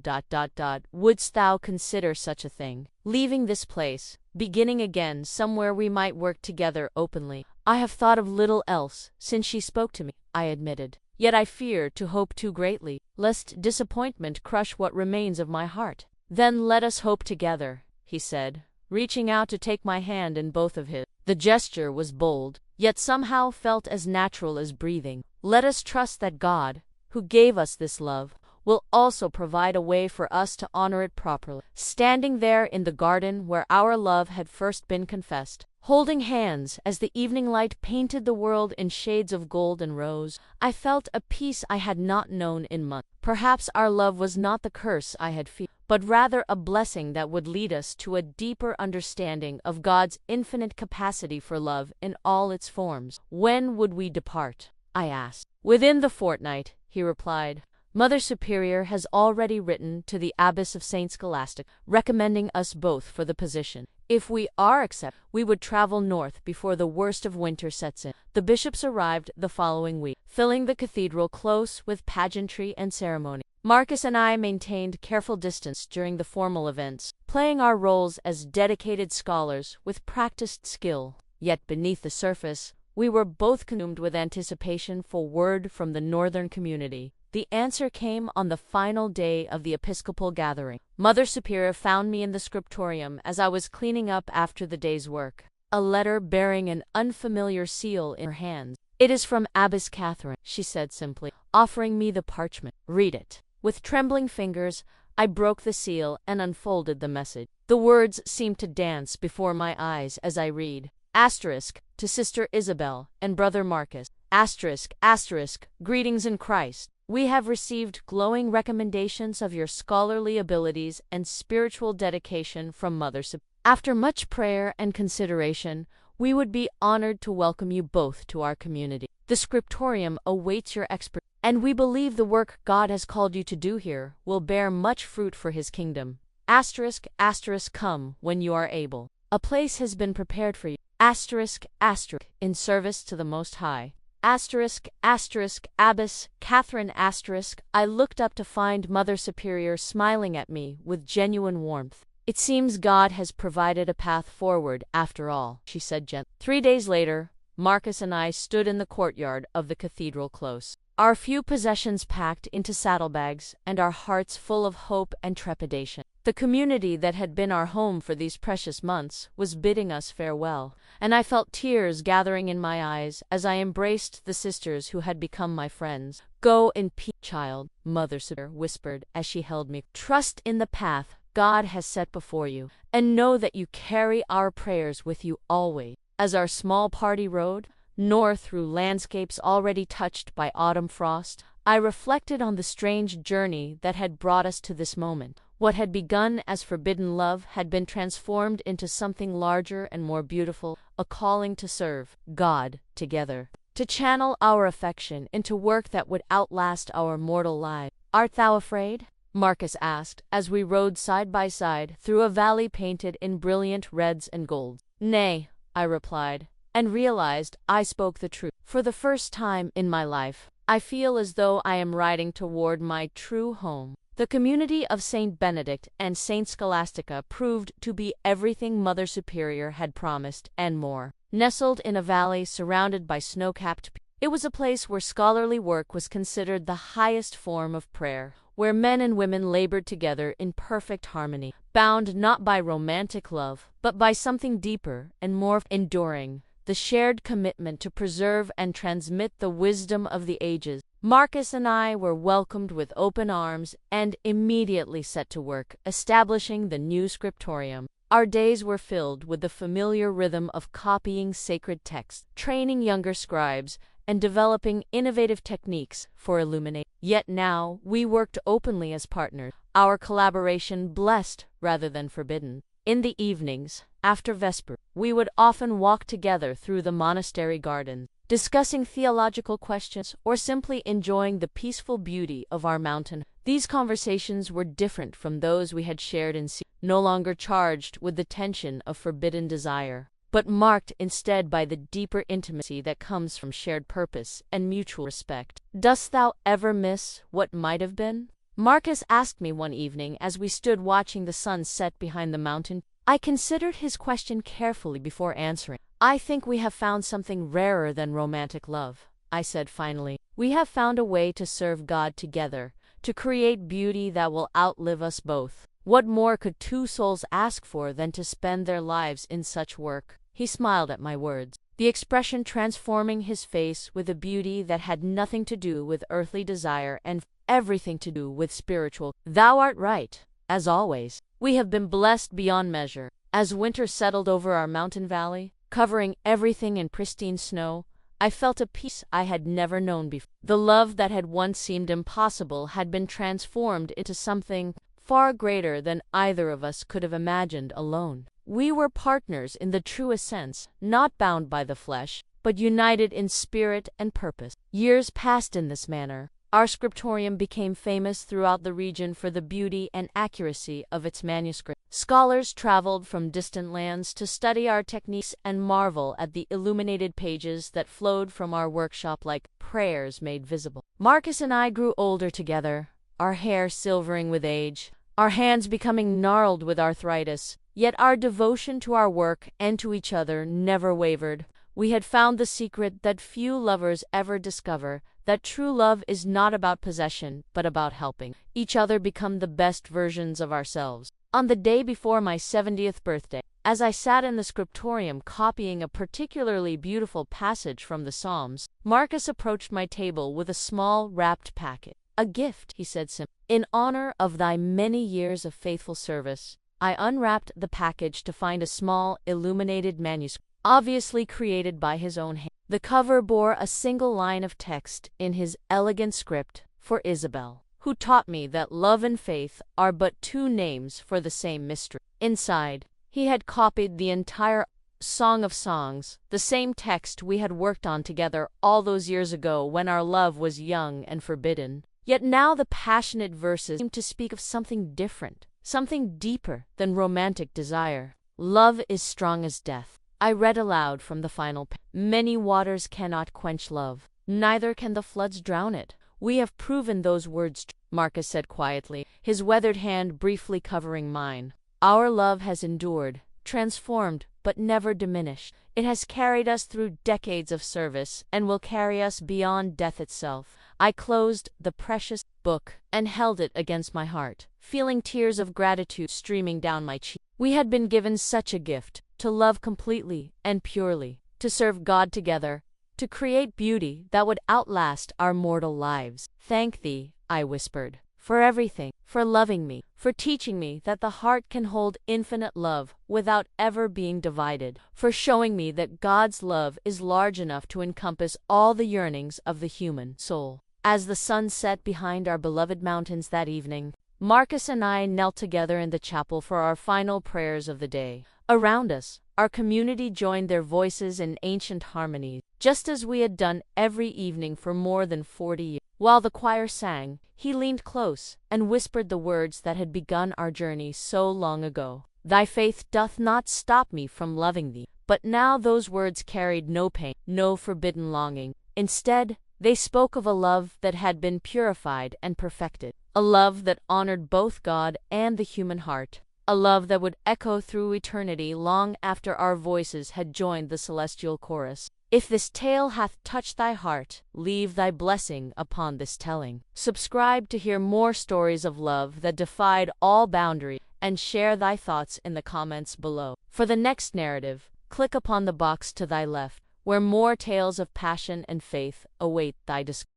wouldst thou consider such a thing? Leaving this place, beginning again somewhere we might work together openly. I have thought of little else since she spoke to me, I admitted. Yet I fear to hope too greatly, lest disappointment crush what remains of my heart. Then let us hope together, he said, reaching out to take my hand in both of his. The gesture was bold, yet somehow felt as natural as breathing. Let us trust that God, who gave us this love, will also provide a way for us to honor it properly. Standing there in the garden where our love had first been confessed, holding hands as the evening light painted the world in shades of gold and rose, I felt a peace I had not known in months. Perhaps our love was not the curse I had feared, but rather a blessing that would lead us to a deeper understanding of God's infinite capacity for love in all its forms. When would we depart? I asked. Within the fortnight, he replied. Mother Superior has already written to the Abbess of St. Scholastic, recommending us both for the position. If we are accepted, we would travel north before the worst of winter sets in. The bishops arrived the following week, filling the cathedral close with pageantry and ceremony. Marcus and I maintained careful distance during the formal events, playing our roles as dedicated scholars with practiced skill. Yet beneath the surface, we were both consumed with anticipation for word from the northern community. The answer came on the final day of the Episcopal gathering. Mother Superior found me in the scriptorium as I was cleaning up after the day's work. A letter bearing an unfamiliar seal in her hands. It is from Abbess Catherine, she said simply, offering me the parchment. Read it. With trembling fingers, I broke the seal and unfolded the message. The words seemed to dance before my eyes as I read. Asterisk, to Sister Isabel and Brother Marcus. Asterisk, asterisk, greetings in Christ. We have received glowing recommendations of your scholarly abilities and spiritual dedication from Mother Superior. After much prayer and consideration, we would be honored to welcome you both to our community. The scriptorium awaits your expertise, and we believe the work God has called you to do here will bear much fruit for His kingdom. Asterisk, asterisk, come when you are able. A place has been prepared for you. Asterisk, asterisk, in service to the Most High. Asterisk, asterisk, Abbess Catherine asterisk. I looked up to find Mother Superior smiling at me with genuine warmth. It seems God has provided a path forward after all, she said gently. 3 days later, Marcus and I stood in the courtyard of the cathedral close, our few possessions packed into saddlebags and our hearts full of hope and trepidation. The community that had been our home for these precious months was bidding us farewell, and I felt tears gathering in my eyes as I embraced the sisters who had become my friends. Go in peace, child, Mother Superior whispered as she held me. Trust in the path God has set before you, and know that you carry our prayers with you always. As our small party rode north through landscapes already touched by autumn frost, I reflected on the strange journey that had brought us to this moment. What had begun as forbidden love had been transformed into something larger and more beautiful, a calling to serve God together. to channel our affection into work that would outlast our mortal lives. Art thou afraid? Marcus asked, as we rode side by side through a valley painted in brilliant reds and golds. Nay, I replied, and realized I spoke the truth. For the first time in my life, I feel as though I am riding toward my true home. The community of Saint Benedict and Saint Scholastica proved to be everything Mother Superior had promised and more. Nestled in a valley surrounded by snow-capped peaks, it was a place where scholarly work was considered the highest form of prayer, where men and women labored together in perfect harmony, bound not by romantic love, but by something deeper and more enduring, the shared commitment to preserve and transmit the wisdom of the ages. Marcus and I were welcomed with open arms and immediately set to work, establishing the new scriptorium. Our days were filled with the familiar rhythm of copying sacred texts, training younger scribes, and developing innovative techniques for illumination. Yet now we worked openly as partners, our collaboration blessed rather than forbidden. In the evenings, after Vesper, we would often walk together through the monastery gardens, discussing theological questions or simply enjoying the peaceful beauty of our mountain. These conversations were different from those we had shared in secret, no longer charged with the tension of forbidden desire, but marked instead by the deeper intimacy that comes from shared purpose and mutual respect. Dost thou ever miss what might have been? Marcus asked me one evening as we stood watching the sun set behind the mountain. I considered his question carefully before answering. I think we have found something rarer than romantic love, I said finally. We have found a way to serve God together, to create beauty that will outlive us both. What more could two souls ask for than to spend their lives in such work? He smiled at my words, the expression transforming his face with a beauty that had nothing to do with earthly desire and everything to do with spiritual. Thou art right, as always. We have been blessed beyond measure. As winter settled over our mountain valley, covering everything in pristine snow, I felt a peace I had never known before. The love that had once seemed impossible had been transformed into something far greater than either of us could have imagined alone. We were partners in the truest sense, not bound by the flesh, but united in spirit and purpose. Years passed in this manner. Our scriptorium became famous throughout the region for the beauty and accuracy of its manuscript. Scholars traveled from distant lands to study our techniques and marvel at the illuminated pages that flowed from our workshop like prayers made visible. Marcus and I grew older together, our hair silvering with age, our hands becoming gnarled with arthritis, yet our devotion to our work and to each other never wavered. We had found the secret that few lovers ever discover, that true love is not about possession, but about helping each other become the best versions of ourselves. On the day before my 70th birthday, as I sat in the scriptorium copying a particularly beautiful passage from the Psalms, Marcus approached my table with a small wrapped packet. A gift, he said simply. In honor of thy many years of faithful service. I unwrapped the package to find a small, illuminated manuscript, obviously created by his own hand. The cover bore a single line of text in his elegant script for Isabel, who taught me that love and faith are but two names for the same mystery. Inside, he had copied the entire Song of Songs, the same text we had worked on together all those years ago when our love was young and forbidden. Yet now the passionate verses seemed to speak of something different, something deeper than romantic desire. Love is strong as death. I read aloud from the final page. Many waters cannot quench love, neither can the floods drown it. We have proven those words, Marcus said quietly, his weathered hand briefly covering mine. Our love has endured, transformed, but never diminished. It has carried us through decades of service and will carry us beyond death itself. I closed the precious book and held it against my heart, feeling tears of gratitude streaming down my cheek. We had been given such a gift, to love completely and purely, to serve God together, to create beauty that would outlast our mortal lives. Thank thee, I whispered, for everything, for loving me, for teaching me that the heart can hold infinite love without ever being divided, for showing me that God's love is large enough to encompass all the yearnings of the human soul. As the sun set behind our beloved mountains that evening, Marcus and I knelt together in the chapel for our final prayers of the day. Around us, our community joined their voices in ancient harmony, just as we had done every evening for more than 40 years. While the choir sang, he leaned close and whispered the words that had begun our journey so long ago. Thy faith doth not stop me from loving thee. But now those words carried no pain, no forbidden longing. Instead, they spoke of a love that had been purified and perfected, a love that honored both God and the human heart, a love that would echo through eternity long after our voices had joined the celestial chorus. If this tale hath touched thy heart, leave thy blessing upon this telling. Subscribe to hear more stories of love that defied all boundaries, and share thy thoughts in the comments below. For the next narrative, click upon the box to thy left, where more tales of passion and faith await thy discovery.